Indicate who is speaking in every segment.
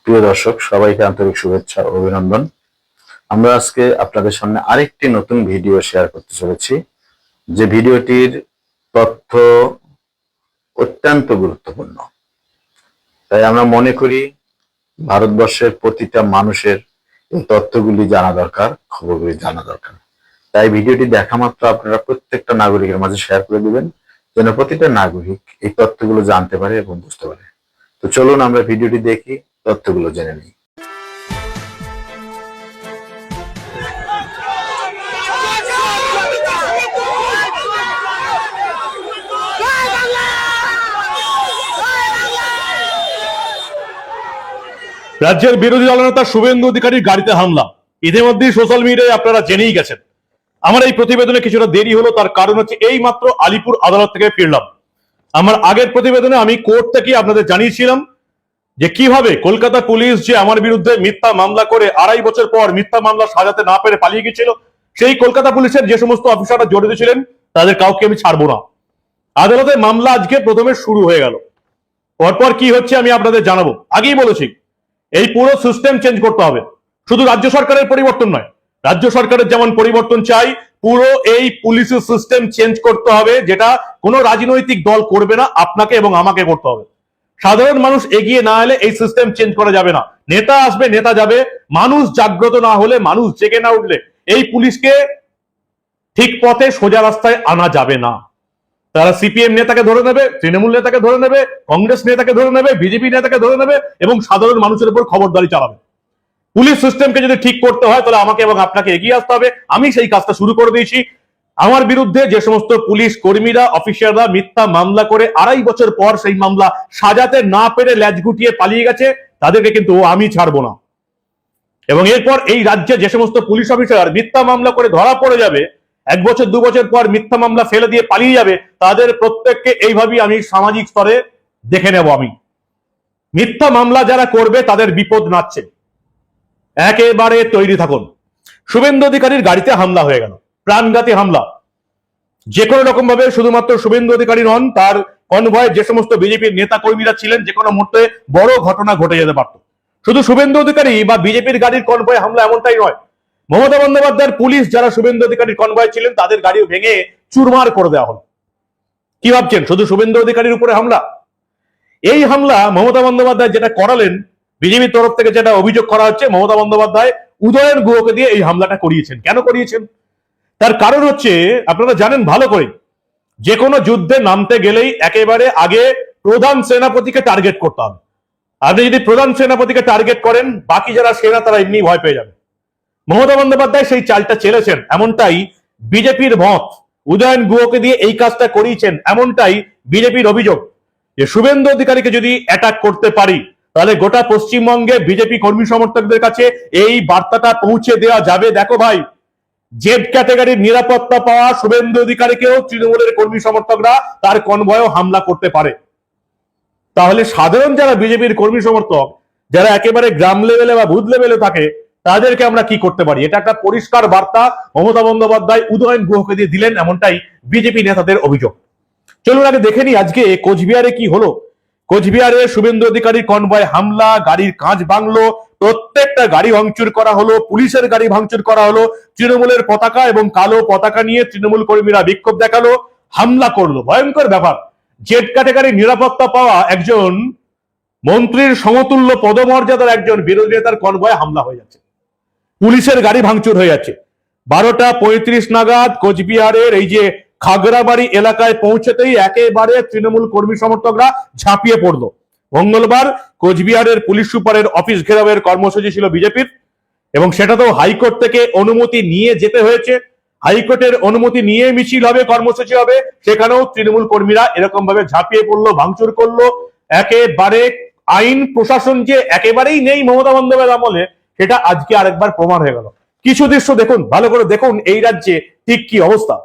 Speaker 1: প্রিয় দর্শক, সবাইকে আন্তরিক শুভেচ্ছা ও অভিনন্দন। আমরা আজকে আপনাদের সামনে আরেকটি নতুন ভিডিও শেয়ার করতে চলেছি, যে ভিডিওটির তথ্য অত্যন্ত গুরুত্বপূর্ণ। তাই আমরা মনে করি ভারতবর্ষের প্রতিটা মানুষের এই তথ্যগুলি জানা দরকার, খবরগুলি জানা দরকার। তাই ভিডিওটি দেখা মাত্র আপনারা প্রত্যেকটা নাগরিকের মাঝে শেয়ার করে দিবেন, যেন প্রতিটা নাগরিক এই তথ্যগুলো জানতে পারে এবং বুঝতে পারে। তো চলুন আমরা ভিডিওটি দেখি, তথ্যগুলো জেনে নিই।
Speaker 2: রাজ্যের বিরোধী দলনেতা শুভেন্দু অধিকারীর গাড়িতে হামলা ইতিমধ্যেই সোশ্যাল মিডিয়ায় আপনারা জেনেই গেছেন। আমার এই প্রতিবেদনে কিছুটা দেরি হলো, তার কারণ হচ্ছে এই মাত্র আলিপুর আদালত থেকে ফিরলাম। আমার আগের প্রতিবেদনে আমি কোর্ট থেকে আপনাদের জানিয়েছিলাম যে কিভাবে কলকাতা পুলিশ যে আমার বিরুদ্ধে মিথ্যা মামলা করে 2.5 বছর পর মিথ্যা মামলা সাজাতে না পেরে পালিয়ে গেছিল। সেই কলকাতা পুলিশের যে সমস্ত অফিসাররা জড়িত ছিলেন তাদের কাউকে আমি ছাড়বো না। আদালতে মামলা আজকে প্রথমে শুরু হয়ে গেল। পরপর কি হচ্ছে আমি আপনাদের জানাবো। আগেই বলেছি, এই পুরো সিস্টেম চেঞ্জ করতে হবে। শুধু রাজ্য সরকারের পরিবর্তন নয়, রাজ্য সরকারের যেমন পরিবর্তন চাই, পুরো এই পুলিশের সিস্টেম চেঞ্জ করতে হবে, যেটা কোনো রাজনৈতিক দল করবে না, আপনাকে এবং আমাকে করতে হবে। সাধারণ মানুষ এগিয়ে না এলে এই সিস্টেম চেঞ্জ করা যাবে না। নেতা আসবে, নেতা যাবে, মানুষ জাগ্রত না হলে, মানুষ জেগে না উঠলে এই পুলিশকে ঠিক পথে সোজা রাস্তায় আনা যাবে না। তারা সিপিএম নেতাকে ধরে নেবে, তৃণমূল নেতাকে ধরে নেবে, কংগ্রেস নেতাকে ধরে নেবে, বিজেপি নেতাকে ধরে নেবে এবং সাধারণ মানুষের উপর খবরদারি চালাবে। পুলিশ সিস্টেমকে যদি ঠিক করতে হয় তাহলে আমাকে এবং আপনাকে এগিয়ে আসতে হবে। আমি সেই কাজটা শুরু করে দিয়েছি। আমার বিরুদ্ধে যে সমস্ত পুলিশ কর্মীরা, অফিসাররা মিথ্যা মামলা করে 2.5 বছর পর সেই মামলা সাজাতে না পেরে ল্যাজ গুটিয়ে পালিয়ে গেছে, তাদেরকে কিন্তু আমি ছাড়বো না। এবং এরপর এই রাজ্যে যে সমস্ত পুলিশ অফিসার মিথ্যা মামলা করে ধরা পড়ে যাবে, 1 বছর 2 বছর পর মিথ্যা মামলা ফেলে দিয়ে পালিয়ে যাবে, তাদের প্রত্যেককে এইভাবেই আমি সামাজিক স্তরে দেখে নেব। আমি মিথ্যা মামলা যারা করবে তাদের বিপদ নাচ্ছে, একেবারে তৈরি থাকুন। শুভেন্দু অধিকারীর গাড়িতে হামলা হয়ে গেল, প্রাণঘাতী হামলা। যে কোনো রকম ভাবে শুধুমাত্র শুভেন্দু অধিকারী নন, তার কনভয়ে যে সমস্ত বিজেপির নেতা কর্মীরা ছিলেন, যে কোনো মুহূর্তে বড় ঘটনা ঘটে যেতে পারত। শুধু শুভেন্দু অধিকারী বা বিজেপির গাড়ির কনভয়ে হামলা এমনটাই নয়, মমতা বন্দ্যোপাধ্যায়ের পুলিশ যারা শুভেন্দু অধিকারীর কনভয়ে ছিলেন তাদের গাড়িও ভেঙে চুরমার করে দেওয়া হলো। কি ভাবছেন শুধু শুভেন্দু অধিকারীর উপরে হামলা? এই হামলা মমতা বন্দ্যোপাধ্যায় যেটা করালেন, বিজেপির তরফ থেকে যেটা অভিযোগ করা হচ্ছে, মমতা বন্দ্যোপাধ্যায় উদয়ন গুহকে দিয়ে এই হামলাটা করিয়েছেন। কেন করিয়েছেন? তার কারণ হচ্ছে, আপনারা জানেন ভালো করে, যে কোনো যুদ্ধে নামতে গেলেই একেবারে আগে প্রধান সেনাপতিকে টার্গেট করতে হবে। আপনি যদি প্রধান সেনাপতিকে টার্গেট করেন, বাকি যারা সেনা তারা এমনি ভয় পেয়ে যাবে। মমতা বন্দ্যোপাধ্যায় সেই চালটা চেলেছেন, এমনটাই বিজেপির মত। উদয়ন গুহকে দিয়ে এই কাজটা করিয়েছেন, এমনটাই বিজেপির অভিযোগ, যে শুভেন্দু অধিকারীকে যদি অ্যাটাক করতে পারি তাহলে গোটা পশ্চিমবঙ্গে বিজেপি কর্মী সমর্থকদের কাছে এই বার্তাটা পৌঁছে দেওয়া যাবে, দেখো ভাই, জেড ক্যাটাগরির নিরাপত্তা পাওয়া শুভেন্দু অধিকারীকেও তৃণমূলের কর্মী সমর্থকরা তার কনভয়েও হামলা করতে পারে। তাহলে সাধারণ যারা বিজেপির কর্মী সমর্থক, যারা একেবারে গ্রাম লেভেলে বা বুথ লেভেলে থাকে, তাদেরকে আমরা কি করতে পারি? এটা একটা পরিষ্কার বার্তা মমতা বন্দ্যোপাধ্যায় উদয়ন গুহকে দিয়ে দিলেন, এমনটাই বিজেপি নেতাদের অভিযোগ। চলুন আগে দেখে নিই আজকে কোচবিহারে কি হলো। কোচবিহারে শুভেন্দু অধিকারীর কনভয় হামলা, গাড়ির কাঁচ ভাঙলো, প্রত্যেকটা গাড়ি ভাঙচুর করা হলো, পুলিশের গাড়ি ভাঙচুর করা হলো, তৃণমূলের পতাকা এবং কালো পতাকা নিয়ে তৃণমূল কর্মীরা বিক্ষোভ দেখালো, হামলা করলো। ভয়ঙ্কর ব্যাপার। জেড ক্যাটাগরির নিরাপত্তা পাওয়া একজন মন্ত্রীর সমতুল্য পদমর্যাদার একজন বিরোধী নেতার কনভয়ে হামলা হয়ে যাচ্ছে, পুলিশের গাড়ি ভাঙচুর হয়ে যাচ্ছে। 12:35 নাগাদ কোচবিহারের এই যে খাগড়াবাড়ি এলাকায় পৌঁছতেই একেবারে তৃণমূল কর্মী সমর্থকরা ঝাঁপিয়ে পড়লো। মঙ্গলবার কোচবিহারের পুলিশ সুপারের অফিস ঘেরাওয়ের কর্মসূচি ছিল বিজেপির, এবং সেটাতেও হাইকোর্ট থেকে অনুমতি নিয়ে যেতে হয়েছে। হাইকোর্টের অনুমতি নিয়ে মিছিল হবে, কর্মসূচি হবে, সেখানেও তৃণমূল কর্মীরা এরকম ভাবে ঝাঁপিয়ে পড়লো, ভাঙচুর করলো। একেবারে আইন প্রশাসন যে একেবারেই নেই মমতা বন্দ্যোপাধ্যায় আমলে, সেটা আজকে আরেকবার প্রমাণ হয়ে গেল। কিছু দৃশ্য দেখুন, ভালো করে দেখুন এই রাজ্যে ঠিক কি অবস্থা।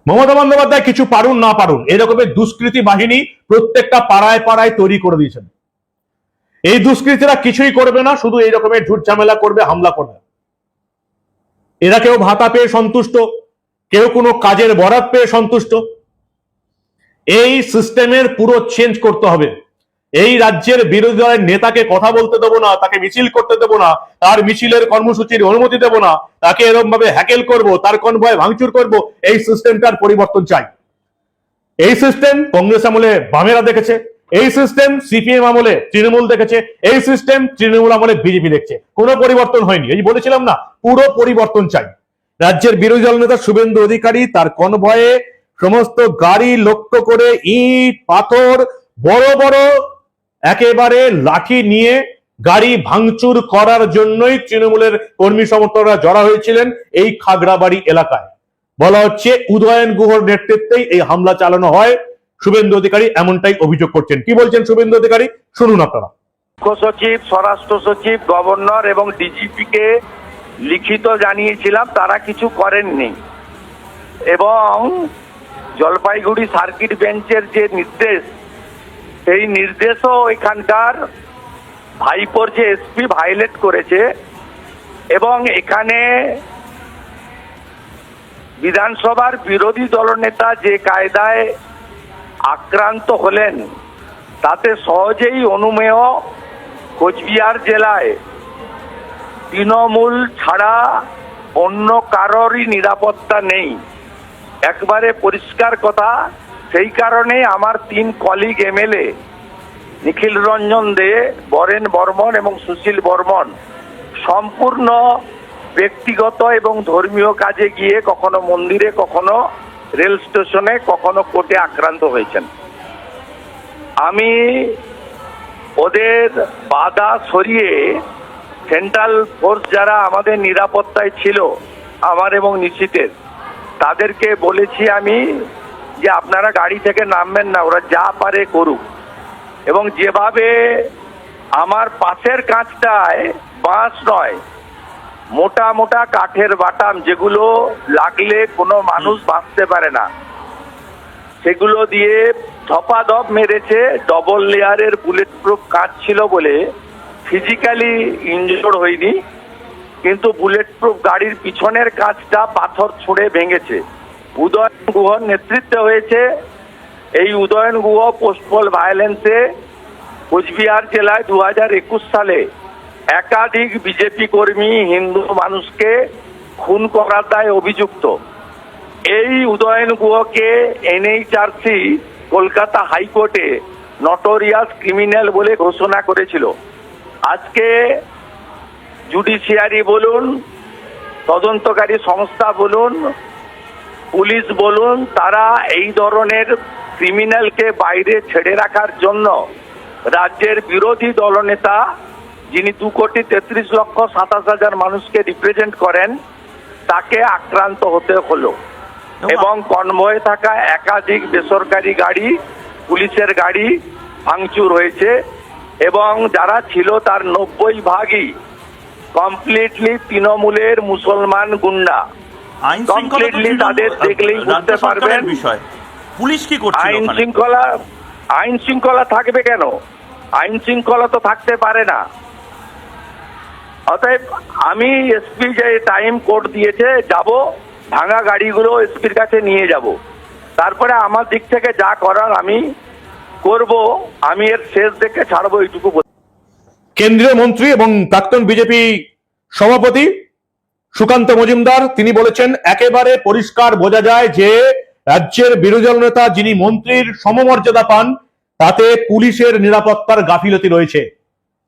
Speaker 2: মমতা বন্দ্যোপাধ্যায় কিছু পারুন না পারুন এরকমের দুষ্কৃতী বাহিনী প্রত্যেকটা পাড়ায় পাড়ায় তৈরি করে দিয়েছেন। এই দুষ্কৃতীরা কিছুই করবে না, শুধু এই রকমের ঝুট ঝামেলা করবে, হামলা করবে। এরা কেউ ভাতা পেয়ে সন্তুষ্ট, কেউ কোনো কাজের বরাত পেয়ে সন্তুষ্ট। এই সিস্টেমের পুরো চেঞ্জ করতে হবে। এই রাজ্যের বিরোধী দলের নেতাকে কথা বলতে দেবো না, তাকে মিছিল করতে দেবো না, তার মিছিলের কর্মসূচির অনুমতি দেবো না, তাকে এরকম ভাবে হ্যাকেল করব, তার কনভয় ভাঙচুর করব। এই সিস্টেমটার পরিবর্তন চাই। এই সিস্টেম কংগ্রেস আমলে বামেরা দেখেছে, এই সিস্টেম সিপিএম আমলে তৃণমূল দেখেছে, এই সিস্টেম তৃণমূল আমলে বিজেপি দেখছে। কোনো পরিবর্তন হয়নি। এই বলেছিলাম না, পুরো পরিবর্তন চাই। রাজ্যের বিরোধী দল নেতা শুভেন্দু অধিকারী তার কনভয়ে সমস্ত গাড়ি লক্ষ্য করে ইট পাথর বড় বড় একেবারে লাঠি নিয়ে গাড়ি ভাঙচুর করার জন্যই তৃণমূলের কর্মী সমর্থকরা জড়া হয়েছিলেন এই খাগড়াবাড়ি এলাকায়। বলা হচ্ছে উদয়ন গুহর নেতৃত্বেই এই হামলা চালানো হয়। শুভেন্দু অধিকারী এমনটাই অভিযোগ করছেন। কি বলছেন শুভেন্দু অধিকারী, শুনুন আপনারা।
Speaker 3: মুখ্য সচিব, স্বরাষ্ট্র সচিব, গভর্নর এবং ডিজিপি কে লিখিত জানিয়েছিলাম, তারা কিছু করেননি। এবং জলপাইগুড়ি সার্কিট বেঞ্চের যে নির্দেশ, সেই নির্দেশও এখানকার ভাইপোর যে এসপি ভায়োলেট করেছে। এবং এখানে বিধানসভার বিরোধী দলনেতা যে কায়দায় আক্রান্ত হলেন, তাতে সহজেই অনুমেয় কোচবিহার জেলায় তৃণমূল ছাড়া অন্য কারোরই নিরাপত্তা নেই, একবারে পরিষ্কার কথা। সেই কারণে আমার 3 কলিগ এমএলএ নিখিল রঞ্জন দে, বরেন বর্মন এবং সুশীল বর্মন সম্পূর্ণ ব্যক্তিগত এবং ধর্মীয় কাজে গিয়ে কখনো মন্দিরে, কখনো রেল স্টেশনে, কখনো কোর্টে আক্রান্ত হয়েছেন। আমি ওদের বাধা সরিয়ে সেন্ট্রাল ফোর্স যারা আমাদের নিরাপত্তায় ছিল, আমার এবং নিশিতের, তাদেরকে বলেছি আমি যে আপনারা গাড়ি থেকে নামবেন না, ওরা যা পারে করুক। এবং যেভাবে আমার পাশের কাঁচটায় বাঁশ নয়, মোটা মোটা কাঠের বাটাম, যেগুলো লাগলে কোনো মানুষ বাঁচতে পারে না, সেগুলো দিয়ে ধপাধপ মেরেছে। ডবল লেয়ারের বুলেট প্রুফ কাঁচ ছিল বলে ফিজিক্যালি ইনজোর্ড হয়নি, কিন্তু বুলেট প্রুফ গাড়ির পিছনের কাঁচটা পাথর ছুঁড়ে ভেঙেছে। উদয়ন গুহর নেতৃত্বে হয়েছে। এই উদয়ন গুহ পোস্টপল ভায়োলেন্সে কোচবিহার জেলায় 2021 সালে একাধিক বিজেপি কর্মী হিন্দু মানুষকে খুন করার দায়ে অভিযুক্ত। এই উদয়ন গুহকে এনএইচআরসি কলকাতা হাইকোর্টে নটোরিয়াস ক্রিমিনাল বলে ঘোষণা করেছিল। আজকে জুডিশিয়ারি বলুন, তদন্তকারী সংস্থা বলুন, পুলিশ বলুন, তারা এই ধরনের ক্রিমিনালকে বাইরে ছেড়ে রাখার জন্য রাজ্যের বিরোধী দলনেতা, যিনি 2,33,27,000 মানুষকে রিপ্রেজেন্ট করেন, তাকে আক্রান্ত হতে হলো। এবং কনভয়ে থাকা একাধিক বেসরকারি গাড়ি, পুলিশের গাড়ি ভাঙচুর হয়েছে। এবং যারা ছিল তার 90% কমপ্লিটলি তৃণমূলের মুসলমান গুন্ডা। কমপ্লিটলি তাদের দেখলেই বুঝতে পারবেন
Speaker 4: পুলিশ কি করছে।
Speaker 3: আইন শৃঙ্খলা থাকবে কেন? আইন শৃঙ্খলা তো থাকতে পারে না। অতএব আমি এসপি যে টাইম কোর্ট দিয়েছে, যাব, ভাঙা গাড়িগুলো এসপির কাছে নিয়ে যাব, তারপরে আমার দিক থেকে যা করার আমি করব। আমি এর শেষ দেখে ছাড়বো, এইটুকু।
Speaker 2: কেন্দ্রীয় মন্ত্রী এবং প্রাক্তন বিজেপি সভাপতি সুকান্ত মজুমদার তিনি বলেছেন, একেবারে পরিষ্কার বোঝা যায় যে রাজ্যের বিরোধী দল নেতা যিনি মন্ত্রীর সমমর্যাদা পান, তাতে পুলিশের নিরাপত্তার গাফিলতি রয়েছে।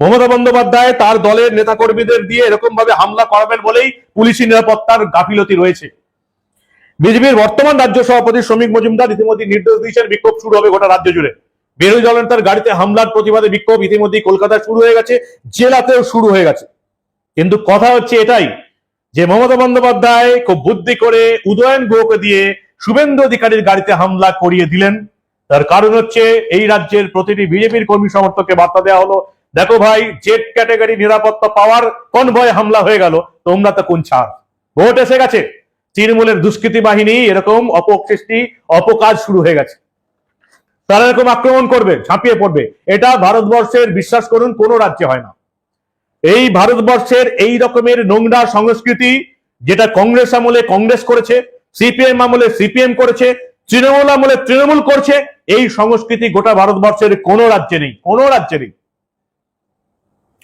Speaker 2: মমতা বন্দ্যোপাধ্যায় তার দলের নেতাকর্মীদের দিয়ে এরকম ভাবে হামলা করাবেন বলেই পুলিশি নিরাপত্তার গাফিলতি রয়েছে। বিজেপির বর্তমান রাজ্য সভাপতি শ্রমিক মজুমদার ইতিমধ্যে নির্দেশ দিয়েছেন বিক্ষোভ শুরু হবে গোটা রাজ্য জুড়ে। বিরোধী দলনেতার গাড়িতে হামলার প্রতিবাদে বিক্ষোভ ইতিমধ্যেই কলকাতায় শুরু হয়ে গেছে, জেলাতেও শুরু হয়ে গেছে। কিন্তু কথা হচ্ছে এটাই যে মমতা বন্দ্যোপাধ্যায় খুব বুদ্ধি করে উদয়ন গুহকে দিয়ে শুভেন্দু অধিকারীর গাড়িতে হামলা করিয়ে দিলেন। তার কারণ হচ্ছে এই রাজ্যের প্রতিটি বিজেপির কর্মী সমর্থককে বার্তা দেওয়া হলো, দেখো ভাই, জেড ক্যাটাগরি নিরাপত্তা পাওয়ার কনভয়ে হামলা হয়ে গেল, তোমরা তো কোন ছাড়, ভোট এসে গেছে, তৃণমূলের দুষ্কৃতী বাহিনী এরকম অপকৃষ্টি অপকাজ শুরু হয়ে গেছে। তারা এরকম আক্রমণ করবে, ঝাঁপিয়ে পড়বে। এটা ভারতবর্ষের, বিশ্বাস করুন, কোন রাজ্যে হয় না। এই ভারতবর্ষের এই রকমের নোংরা সংস্কৃতি, যেটা কংগ্রেস আমলে কংগ্রেস করেছে, সিপিএম আমলে সিপিএম করেছে, তৃণমূল আমলে তৃণমূল করছে, এই সংস্কৃতি গোটা ভারতবর্ষের কোন রাজ্যে নেই, কোন রাজ্যে নেই,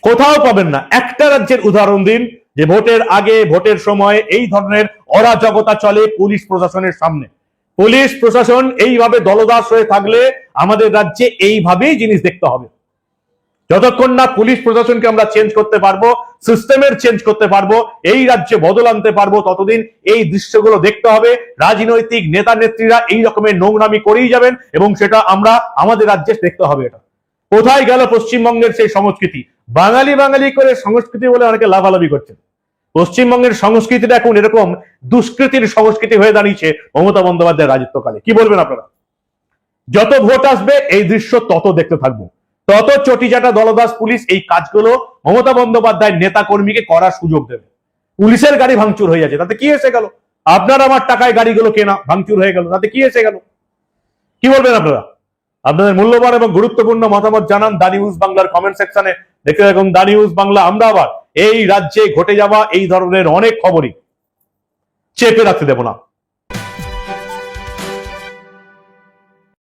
Speaker 2: কোথাও পাবেন না। একটা রাজ্যের উদাহরণ দিন যে ভোটের আগে ভোটের সময় এই ধরনের অরাজকতা চলে পুলিশ প্রশাসনের সামনে। পুলিশ প্রশাসন এইভাবে দলদাস হয়ে থাকলে আমাদের রাজ্যে এইভাবেই জিনিস দেখতে হবে। যতক্ষণ না পুলিশ প্রশাসনকে আমরা চেঞ্জ করতে পারবো, সিস্টেমের চেঞ্জ করতে পারবো, এই রাজ্যে বদল আনতে পারবো, ততদিন এই দৃশ্যগুলো দেখতে হবে। রাজনৈতিক নেতা নেত্রীরা এই রকমের নোংরামি করেই যাবেন এবং সেটা আমরা আমাদের রাজ্যে দেখতে হবে। এটা কোথায় গেল পশ্চিমবঙ্গের সেই সংস্কৃতি? বাঙালি বাঙালি করে সংস্কৃতি বলে অনেকে লাভালাভি করছেন। পশ্চিমবঙ্গের সংস্কৃতিটা এখন এরকম দুষ্কৃতির সংস্কৃতি হয়ে দাঁড়িয়েছে মমতা বন্দ্যোপাধ্যায়ের রাজত্বকালে। কি বলবেন আপনারা? যত ভোট আসবে এই দৃশ্য তত দেখতে থাকবো, তত চটিচাটা দলদাস পুলিশ এই কাজগুলো মমতা বন্দ্যোপাধ্যায়ের নেতা কর্মীকে করার সুযোগ দেবে। পুলিশের গাড়ি ভাঙচুর হয়ে যাচ্ছে, তাতে কি এসে গেল? আপনার আমার টাকায় গাড়িগুলো কেনা, ভাঙচুর হয়ে গেল, তাতে কি এসে গেল? কি বলবেন আপনারা? আপনাদের মূল্যবান এবং গুরুত্বপূর্ণ মতামত জানান দা নিউজ বাংলার কমেন্ট সেকশনে। দেখতে থাকুন দা নিউজ বাংলা। আমরা আবার এই রাজ্যে ঘটে যাওয়া এই ধরনের অনেক খবরই চেপে রাখতে দেব না।